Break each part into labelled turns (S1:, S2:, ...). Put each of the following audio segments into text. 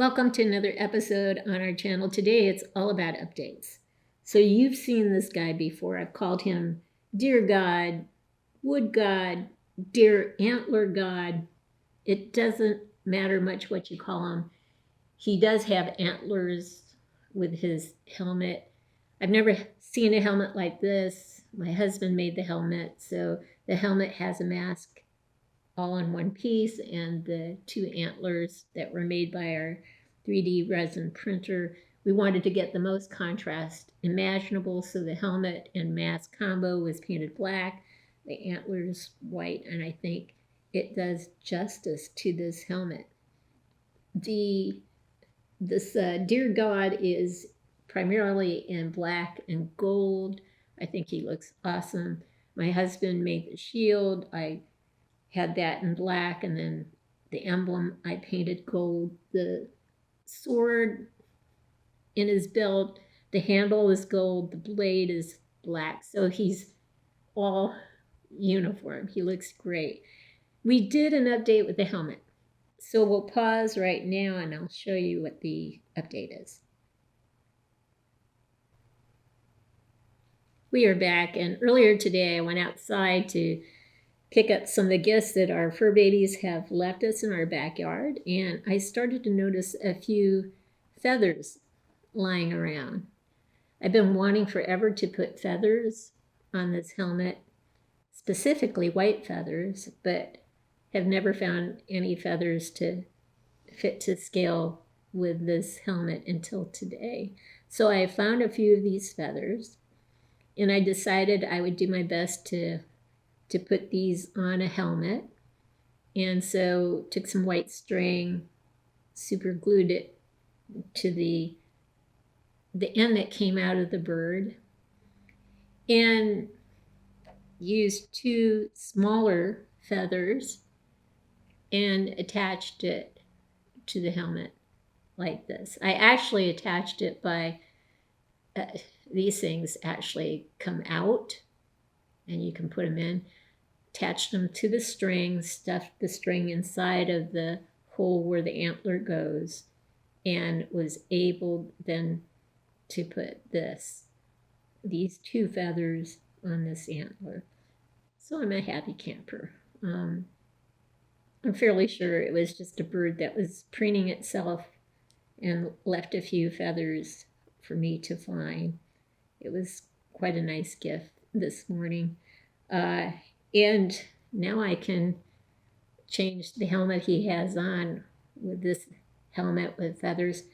S1: Welcome to another episode on our channel. Today it's all about updates. So you've seen this guy before. I've called him Deer God, Wood God, Deer Antler God. It doesn't matter much what you call him. He does have antlers with his helmet. I've never seen a helmet like this. My husband made the helmet, so the helmet has a mask all in one piece, and the two antlers that were made by our 3D resin printer. We wanted to get the most contrast imaginable, so the helmet and mask combo was painted black, the antlers white, and I think it does justice to this helmet. This Deer God is primarily in black and gold. I think he looks awesome. My husband made the shield. I had that in black, and then the emblem I painted gold. The sword in his belt, the handle is gold, the blade is black, so he's all uniform. He looks great. We did an update with the helmet, so we'll pause right now and I'll show you what the update is. We are back, and earlier today I went outside to pick up some of the gifts that our fur babies have left us in our backyard, and I started to notice a few feathers lying around. I've been wanting forever to put feathers on this helmet, specifically white feathers, but have never found any feathers to fit to scale with this helmet until today. So I found a few of these feathers, and I decided I would do my best to put these on a helmet. And so took some white string, super glued it to the end that came out of the bird, and used two smaller feathers and attached it to the helmet like this. I actually attached it by, these things actually come out and you can put them in. Attached them to the string, stuffed the string inside of the hole where the antler goes, and was able then to put these two feathers on this antler. So I'm a happy camper. I'm fairly sure it was just a bird that was preening itself and left a few feathers for me to find. It was quite a nice gift this morning. And now I can change the helmet he has on with this helmet with feathers.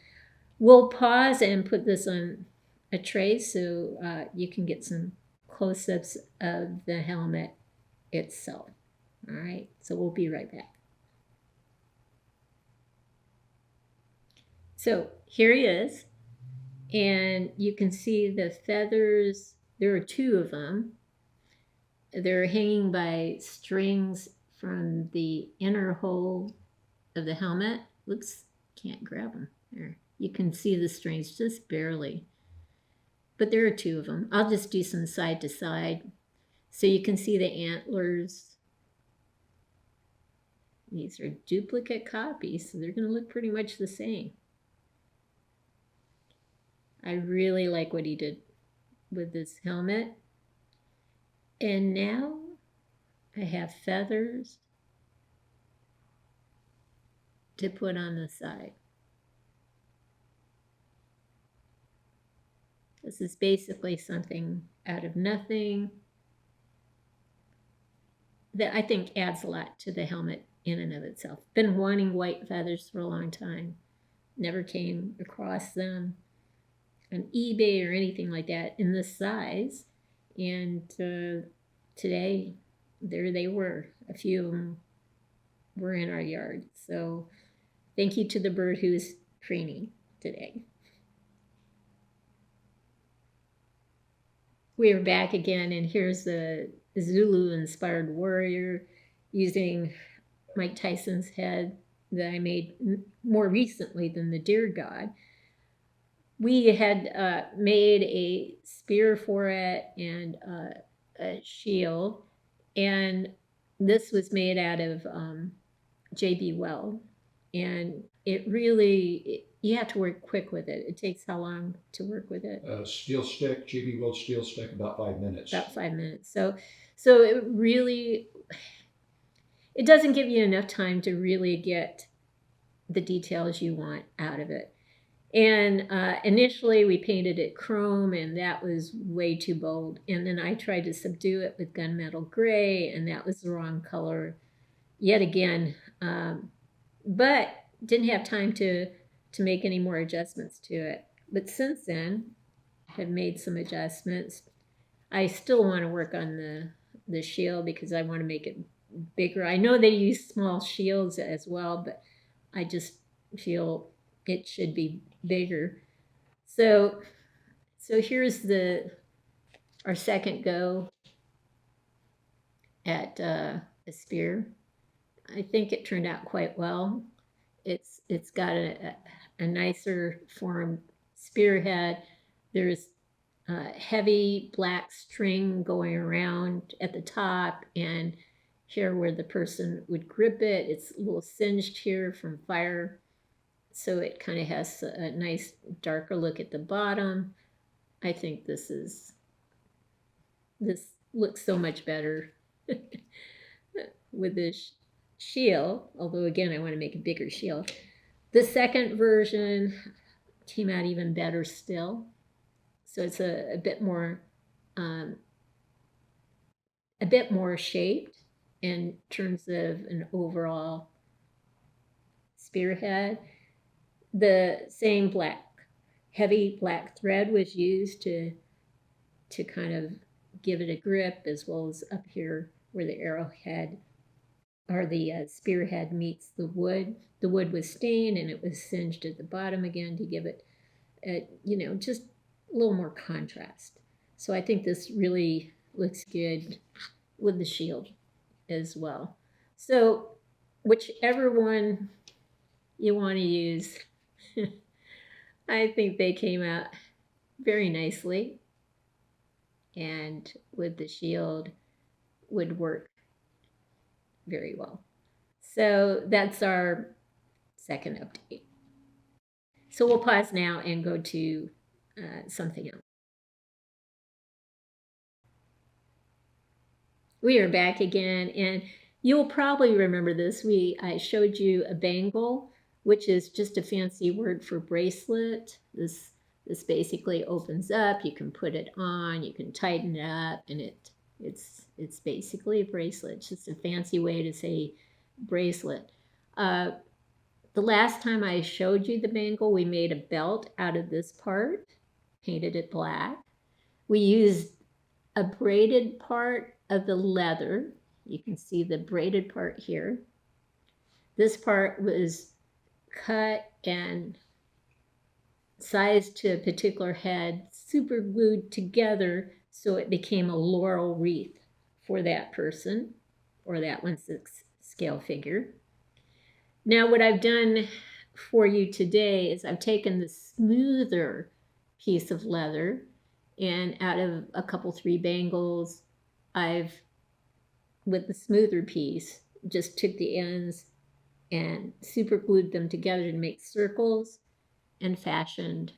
S1: We'll pause and put this on a tray so you can get some close-ups of the helmet itself. All right, so we'll be right back. So here he is, and you can see the feathers. There are two of them. They're hanging by strings from the inner hole of the helmet. Oops, can't grab them. There, you can see the strings just barely. But there are two of them. I'll just do some side to side so you can see the antlers. These are duplicate copies, so they're going to look pretty much the same. I really like what he did with this helmet. And now I have feathers to put on the side. This is basically something out of nothing that I think adds a lot to the helmet in and of itself. Been wanting white feathers for a long time. Never came across them on eBay or anything like that in this size. And today, there they were. A few of them were in our yard. So thank you to the bird who's preening today. We are back again, and here's the Zulu-inspired warrior using Mike Tyson's head that I made more recently than the Deer God. We had made a spear for it and a shield, and this was made out of JB Weld. and it really, you have to work quick with it. It takes how long to work with it?
S2: Steel stick, GB Weld steel stick, about 5 minutes.
S1: About 5 minutes. So it really, it doesn't give you enough time to really get the details you want out of it. And initially we painted it chrome, and that was way too bold. And then I tried to subdue it with gunmetal gray, and that was the wrong color yet again. But didn't have time to make any more adjustments to it. But since then, have made some adjustments. I still want to work on the shield because I want to make it bigger. I know they use small shields as well, but I just feel it should be bigger. So here's the our second go at a spear. I think it turned out quite well. It's got a nicer formed spearhead. There's heavy black string going around at the top, and here where the person would grip it, it's a little singed here from fire. So it kind of has a nice darker look at the bottom. I think this looks so much better with this shield, although again, I want to make a bigger shield. The second version came out even better still. So it's a bit more shaped in terms of an overall spearhead. The same heavy black thread was used to kind of give it a grip, as well as up here where the arrowhead or the spearhead meets the wood. The wood was stained, and it was singed at the bottom again to give it, just a little more contrast. So I think this really looks good with the shield as well. So whichever one you want to use, I think they came out very nicely, and with the shield would work very well. So that's our second update. So we'll pause now and go to something else. We are back again, and you'll probably remember this. I showed you a bangle, which is just a fancy word for bracelet. This basically opens up. You can put it on, you can tighten it up, and it's basically a bracelet. It's just a fancy way to say bracelet. The last time I showed you the bangle, we made a belt out of this part, painted it black. We used a braided part of the leather. You can see the braided part here. This part was cut and sized to a particular head, super glued together so it became a laurel wreath for that person or that 1/6 scale figure. Now what I've done for you today is I've taken the smoother piece of leather, and out of a couple 3 bangles, I've, with the smoother piece, just took the ends and super glued them together to make circles and fashioned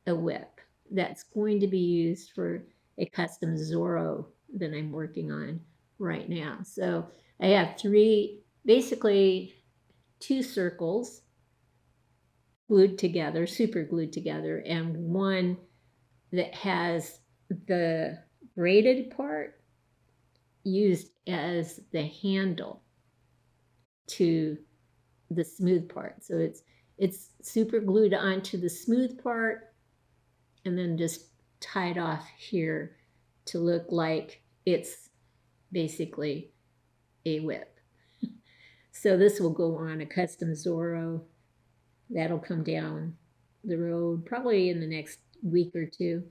S1: a whip that's going to be used for a custom Zorro that I'm working on right now. So I have basically 2 circles glued together, super glued together, and one that has the braided part used as the handle to the smooth part. So it's super glued onto the smooth part and then just tied off here to look like it's basically a whip. So this will go on a custom Zorro. That'll come down the road probably in the next week or two.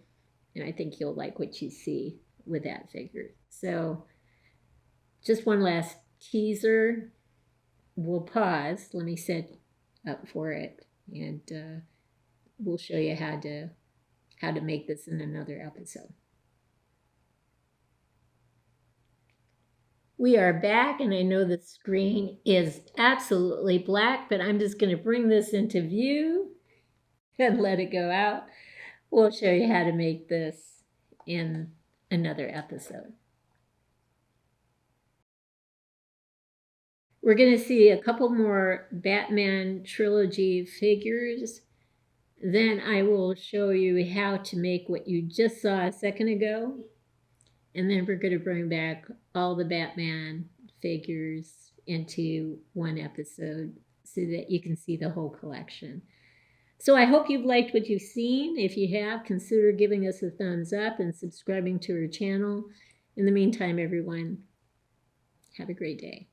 S1: And I think you'll like what you see with that figure. So just one last teaser. We'll pause. Let me set up for it, and we'll show you how to make this in another episode. We are back, and I know the screen is absolutely black, but I'm just going to bring this into view and let it go out. We'll show you how to make this in another episode. We're going to see a couple more Batman Trilogy figures. Then I will show you how to make what you just saw a second ago. And then we're going to bring back all the Batman figures into one episode so that you can see the whole collection. So I hope you've liked what you've seen. If you have, consider giving us a thumbs up and subscribing to our channel. In the meantime, everyone, have a great day.